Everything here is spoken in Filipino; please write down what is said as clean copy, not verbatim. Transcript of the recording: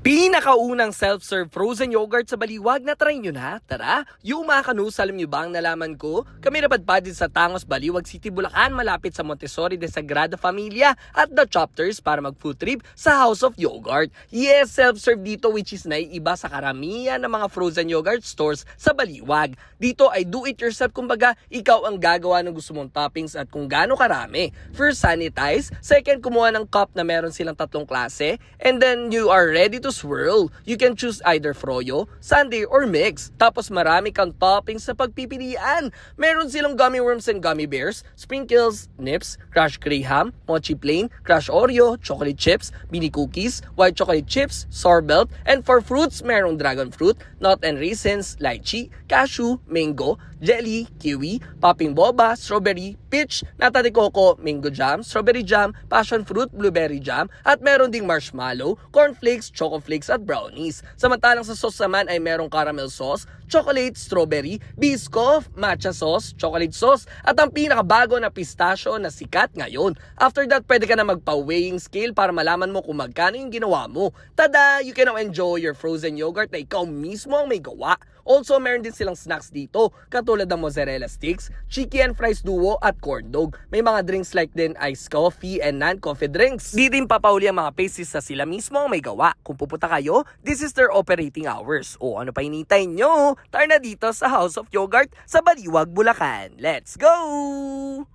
Pinakaunang self-serve frozen yogurt sa Baliwag na try nyo na. Tara, yung mga kanus, alam nyo ba ang nalaman ko? Kami napadpad din sa Tangos, Baliwag City, Bulacan, malapit sa Montessori de Sagrada Familia at The Chapters para mag-food trip sa House of Yogurt. Yes, self-serve dito which is naiiba sa karamihan ng mga frozen yogurt stores sa Baliwag. Dito ay do-it-yourself, kumbaga ikaw ang gagawa ng gusto mong toppings at kung gaano karami. First, sanitize. Second, kumuha ng cup na meron silang 3 klase. And then, you are ready to swirl. You can choose either froyo, sundae, or mix. Tapos marami kang toppings sa pagpipilian. Meron silang gummy worms and gummy bears, sprinkles, nips, crushed graham, mochi plain, crushed Oreo, chocolate chips, mini cookies, white chocolate chips, sorbet, and for fruits, merong dragon fruit, nut and raisins, lychee, cashew, mango, jelly, kiwi, popping boba, strawberry, peach, nata de coco, mango jam, strawberry jam, passion fruit, blueberry jam, at meron ding marshmallow, cornflakes, choco flakes at brownies. Samantalang sa sauce naman ay merong caramel sauce, chocolate, strawberry, biscoff, matcha sauce, chocolate sauce, at ang pinakabago na pistachio na sikat ngayon. After that, pwede ka na magpa-weighing scale para malaman mo kung magkano yung ginawa mo. Tada! You can now enjoy your frozen yogurt na ikaw mismo ang may gawa. Also, meron din silang snacks dito, katulad ng mozzarella sticks, cheeky and fries duo at corn dog. May mga drinks like din iced coffee and non-coffee drinks. Di din papauli ang mga pastries sa sila mismo ang may gawa. Kung pupunta kayo, this is their operating hours. O ano pa hinihintay nyo? Tara na dito sa House of Yogurt sa Baliwag, Bulacan. Let's go!